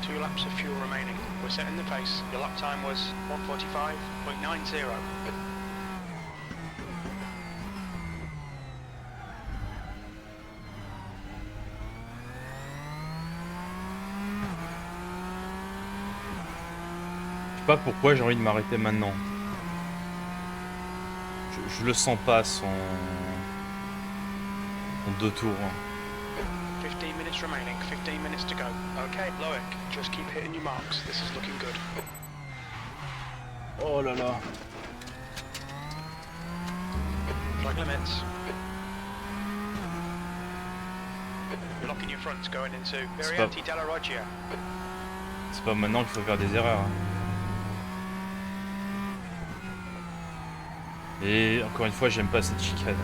[SPEAKER 2] 2 laps of fuel remaining. We're setting the pace. Your lap time was 1:45.90.
[SPEAKER 1] Je sais pas pourquoi j'ai envie de m'arrêter maintenant. Je le sens pas son 2 tours.
[SPEAKER 2] 15 minutes remaining, 15 minutes to go. Okay, Loic, just keep hitting your marks. This is looking good.
[SPEAKER 1] Oh là là.
[SPEAKER 2] Flag limits. You're locking your fronts going into Varianti Della Roggia.
[SPEAKER 1] C'est pas maintenant qu'il faut faire des erreurs. Hein. Et encore une fois, j'aime pas cette chicane.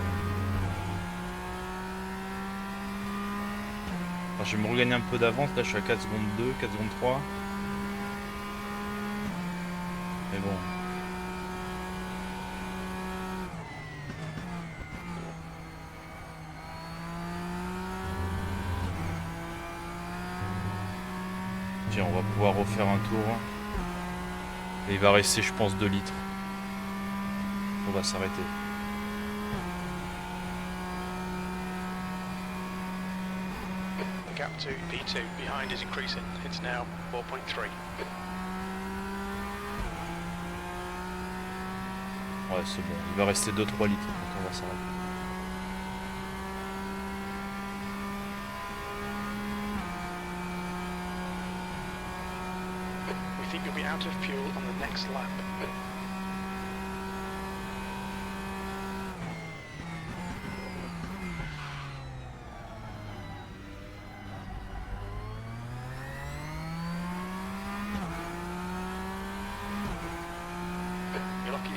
[SPEAKER 1] Alors, je vais me regagner un peu d'avance. Là, je suis à 4 secondes 2, 4 secondes 3. Mais bon. Tiens, on va pouvoir refaire un tour. Et il va rester, je pense, 2 litres. On va s'arrêter.
[SPEAKER 2] The gap to P2 behind is increasing. It's now 4.3.
[SPEAKER 1] Ouais, c'est bon. Il va rester 2-3 litres. Donc on va s'arrêter.
[SPEAKER 2] We think you'll be out of fuel on the next lap.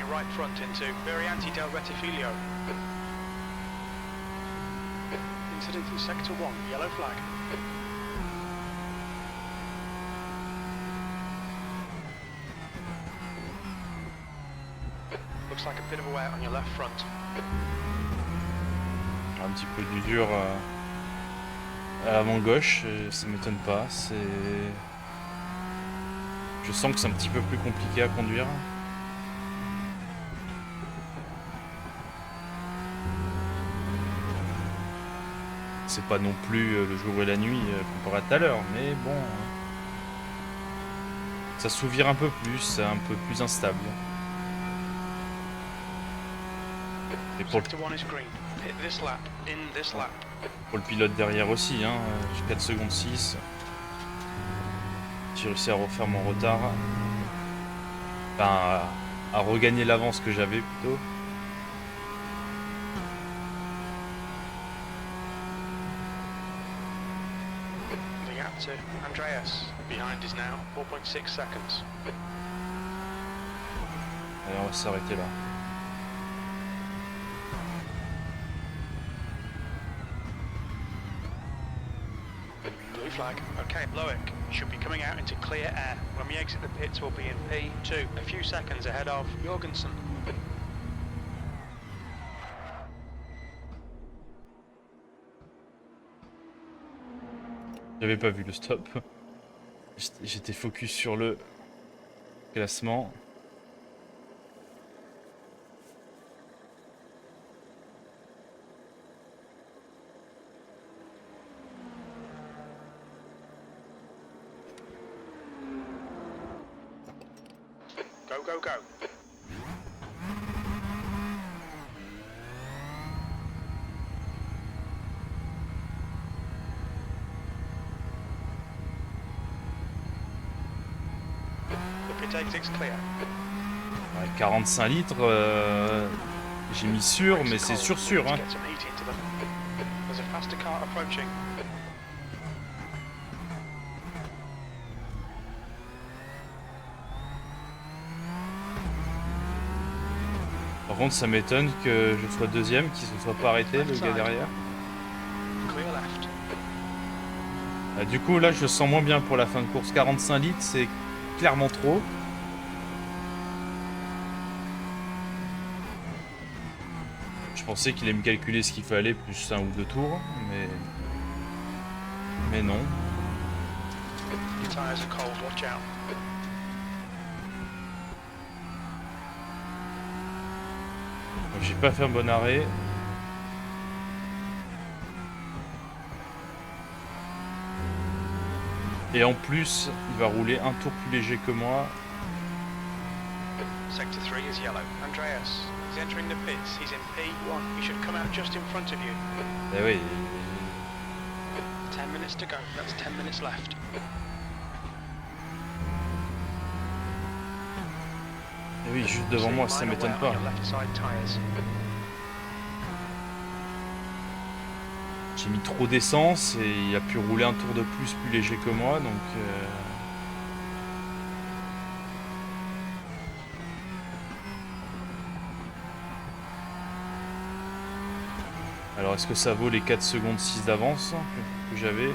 [SPEAKER 2] Right front into Varianti del Rettifilio. Incident in sector 1, yellow flag. Looks like a bit of a wear on your left front.
[SPEAKER 1] Un petit peu d'usure à l'avant gauche, ça m'étonne pas. Je sens que c'est un petit peu plus compliqué à conduire. C'est pas non plus le jour et la nuit comparé à tout à l'heure, mais bon, ça s'ouvre un peu plus, c'est un peu plus instable. Et pour le pilote derrière aussi, hein, j'ai 4 secondes 6. J'ai réussi à refaire mon retard, enfin à regagner l'avance que j'avais plutôt.
[SPEAKER 2] To Andreas, behind is now 4.6 seconds.
[SPEAKER 1] Allez, on va s'arrêter là.
[SPEAKER 2] Blue flag. Okay, Loic, should be coming out into clear air. When we exit the pits, we'll be in P2, a few seconds ahead of Jorgensen.
[SPEAKER 1] J'avais pas vu le stop. J'étais focus sur le classement.
[SPEAKER 2] Go, go, go.
[SPEAKER 1] Ouais, 45 litres, j'ai mis sûr, mais c'est sûr. Hein. Par contre, ça m'étonne que je sois deuxième, qu'il ne se soit pas arrêté, le gars derrière. Du coup, là, je sens moins bien pour la fin de course. 45 litres, c'est clairement trop. Je pensais qu'il allait me calculer ce qu'il fallait, plus 1 ou 2 tours, mais non.
[SPEAKER 2] Your tyres are cold, watch out.
[SPEAKER 1] Donc j'ai pas fait un bon arrêt. Et en plus, il va rouler un tour plus léger que moi.
[SPEAKER 2] Sector 3 is yellow. Andreas, he's entering the pits. He's in P1. He should come out just in front of you.
[SPEAKER 1] Eh oui.
[SPEAKER 2] 10 minutes to go. That's 10 minutes left.
[SPEAKER 1] Eh oui, juste devant moi, ça m'étonne pas. J'ai mis trop d'essence et il a pu rouler un tour de plus léger que moi, donc... Alors est-ce que ça vaut les 4 secondes 6 d'avance que j'avais?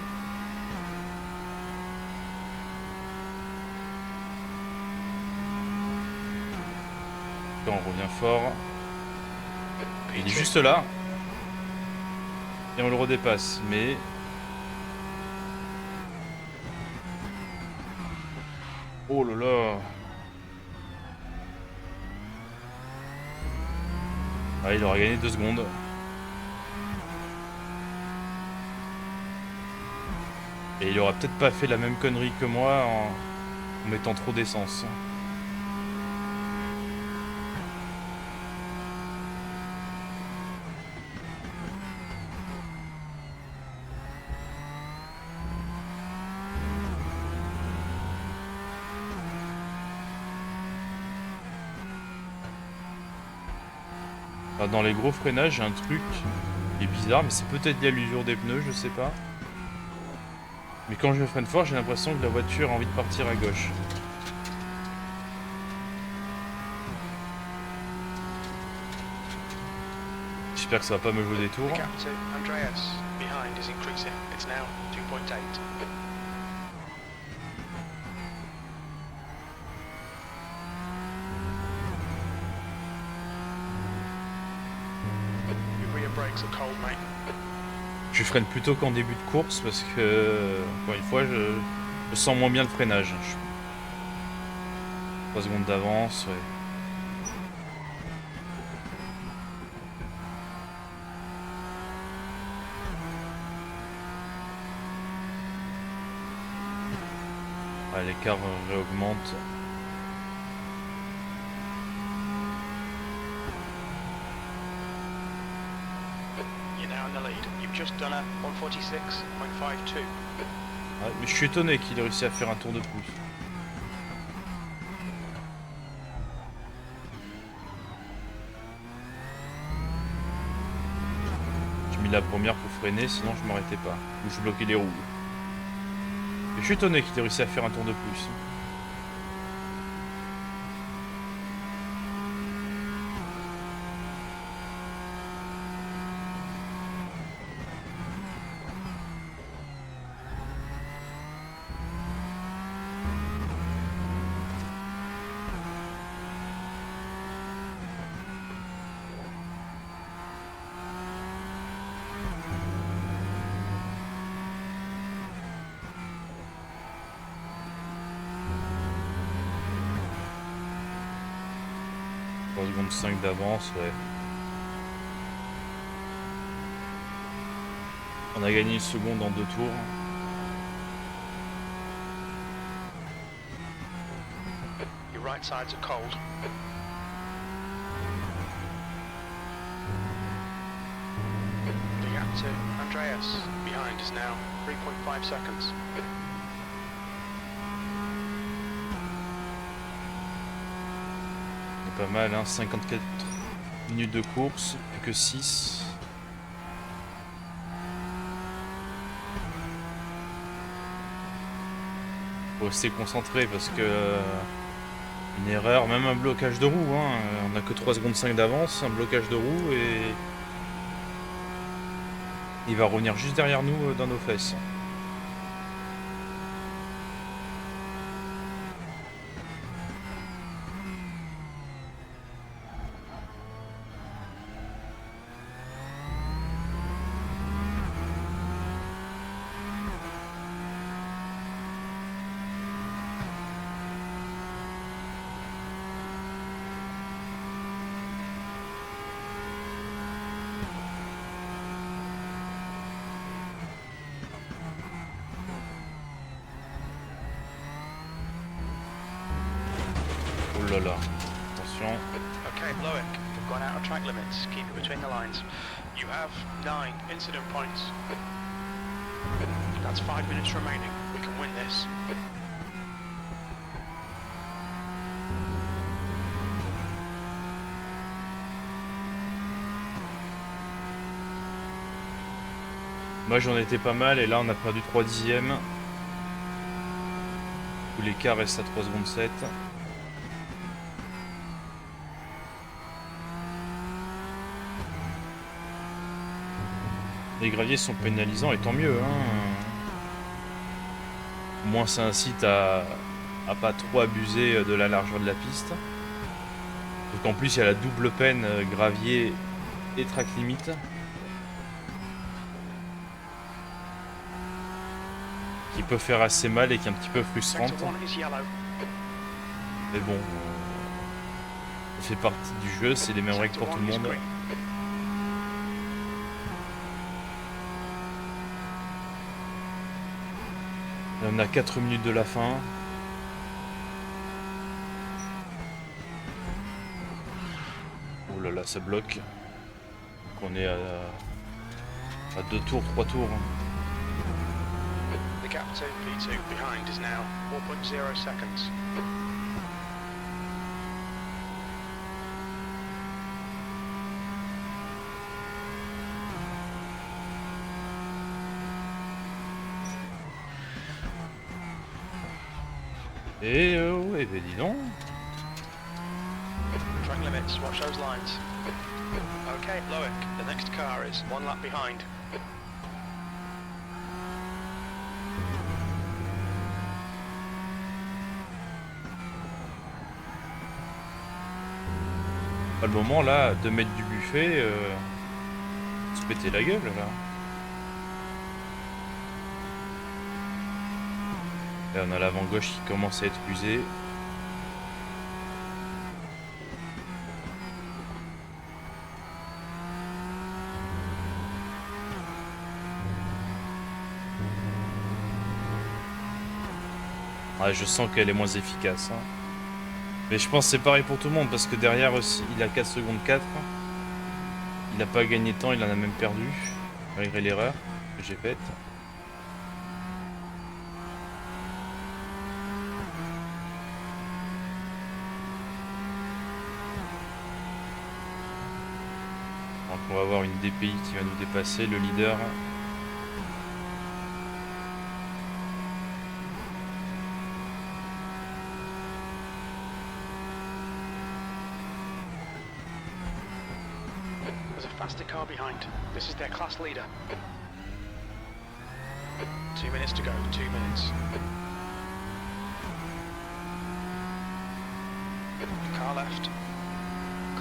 [SPEAKER 1] On revient fort. Il est juste là. Et on le redépasse, mais... Oh là là. Ah, il aura gagné 2 secondes. Et il aura peut-être pas fait la même connerie que moi en mettant trop d'essence. Dans les gros freinages, j'ai un truc qui est bizarre, mais c'est peut-être lié à l'usure des pneus, je sais pas. Mais quand je freine fort, j'ai l'impression que la voiture a envie de partir à gauche. J'espère que ça va pas me jouer des tours.
[SPEAKER 2] Andreas, behind is increasing. It's now 2.8.
[SPEAKER 1] Je freine plutôt qu'en début de course parce que, encore une fois, je sens moins bien le freinage. 3 secondes d'avance, ouais. Ah, l'écart réaugmente. Ah, mais je suis étonné qu'il ait réussi à faire un tour de plus. J'ai mis la première pour freiner, sinon je m'arrêtais pas. Ou je bloquais les roues. Mais je suis étonné qu'il ait réussi à faire un tour de plus. Seconde 5 d'avance, ouais. On a gagné une seconde en 2 tours.
[SPEAKER 2] Your right sides are cold. The gap to Andreas behind is now 3.5 seconds.
[SPEAKER 1] Pas mal, hein, 54 minutes de course, plus que 6. Faut rester concentré parce que une erreur, même un blocage de roue, hein, on a que 3 secondes 5 d'avance, un blocage de roue et il va revenir juste derrière nous dans nos fesses. là là. Attention.
[SPEAKER 2] Okay, Loic, we've gone out of track limits. Keep it between the lines. You have 9 incident points. That's 5 minutes remaining. We can win this.
[SPEAKER 1] Moi j'en étais pas mal et là on a perdu 3 dixièmes. Où l'écart reste à 3 secondes 7. Les graviers sont pénalisants et tant mieux. Hein. Au moins ça incite à pas trop abuser de la largeur de la piste. Donc en plus il y a la double peine gravier et track limite. Qui peut faire assez mal et qui est un petit peu frustrante. Mais bon, ça fait partie du jeu, c'est les mêmes règles pour tout le monde. Et on a 4 minutes de la fin. Oh là là, ça bloque. Donc on est à 2 tours, 3 tours.
[SPEAKER 2] The gap to P2 behind is now 4.0 seconds.
[SPEAKER 1] Et ouais, ben dis donc.
[SPEAKER 2] Track limits, watch those lines. Okay, Loic, the next car is 1 lap behind.
[SPEAKER 1] Pas le moment là, 2 mètres du buffet, se péter la gueule là. Là on a l'avant gauche qui commence à être usé. Ah, je sens qu'elle est moins efficace. Hein. Mais je pense que c'est pareil pour tout le monde parce que derrière aussi, il a 4 secondes 4. Il n'a pas gagné de temps, il en a même perdu. Malgré l'erreur que j'ai faite. Donc on va avoir une DPI qui va nous dépasser, le leader.
[SPEAKER 2] Faster car behind. This is their class leader. 2 minutes to go, 2 minutes. Car left.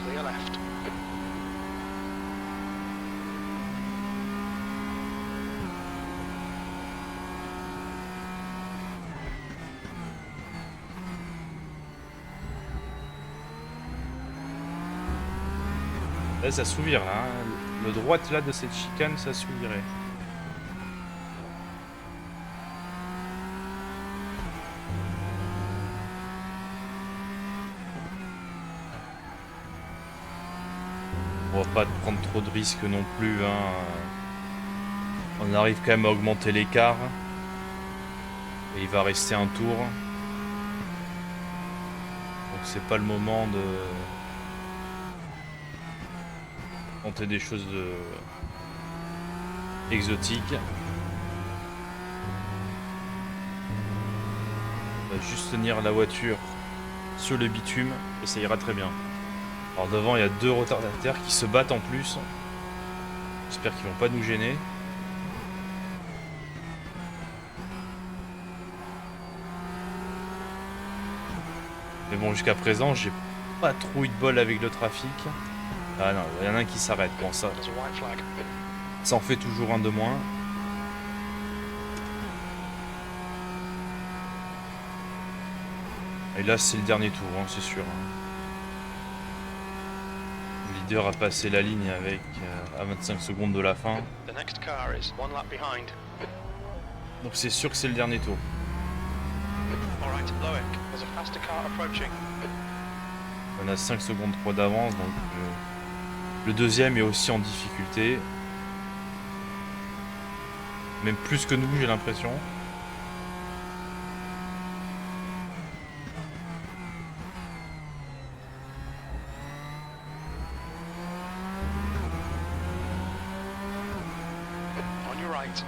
[SPEAKER 2] Clear left.
[SPEAKER 1] Là ça s'ouvre là, hein. Le droite là de cette chicane ça s'ouvrirait. On va pas prendre trop de risques non plus. Hein. On arrive quand même à augmenter l'écart. Et il va rester un tour. Donc c'est pas le moment de tenter des choses exotiques. On va juste tenir la voiture sur le bitume et ça ira très bien. Alors devant il y a 2 retardataires qui se battent en plus. J'espère qu'ils vont pas nous gêner. Mais bon, jusqu'à présent j'ai pas trop eu de bol avec le trafic. Ah non, il y en a un qui s'arrête. Bon, ça en fait toujours un de moins. Et là, c'est le dernier tour, hein, c'est sûr. Le leader a passé la ligne avec à 25 secondes de la fin. Donc c'est sûr que c'est le dernier tour. On a 5 secondes 3 d'avance, donc le deuxième est aussi en difficulté. Même plus que nous, j'ai l'impression.
[SPEAKER 2] On your right.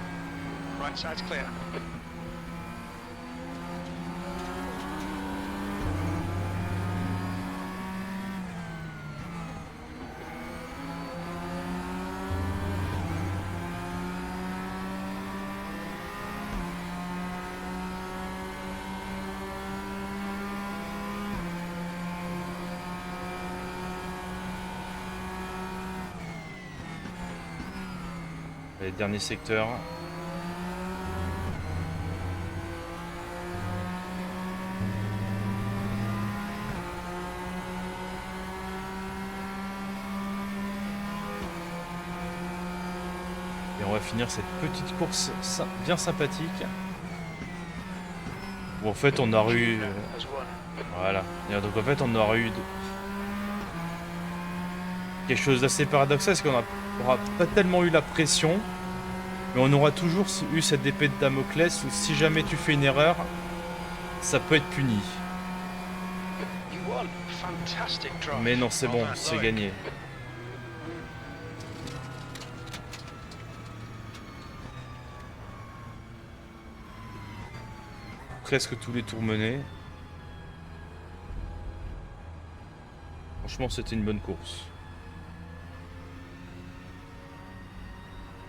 [SPEAKER 2] Right side's clear.
[SPEAKER 1] Les derniers secteurs. Et on va finir cette petite course bien sympathique. Où en fait on aura eu... voilà. Et donc en fait on aura eu quelque chose d'assez paradoxal, c'est qu'on n'aura pas tellement eu la pression, mais on aura toujours eu cette épée de Damoclès où si jamais tu fais une erreur, ça peut être puni. Mais non, c'est bon, c'est gagné. Presque tous les tours menés. Franchement, c'était une bonne course.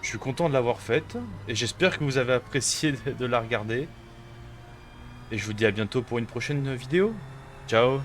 [SPEAKER 1] Je suis content de l'avoir faite et j'espère que vous avez apprécié de la regarder. Et je vous dis à bientôt pour une prochaine vidéo. Ciao!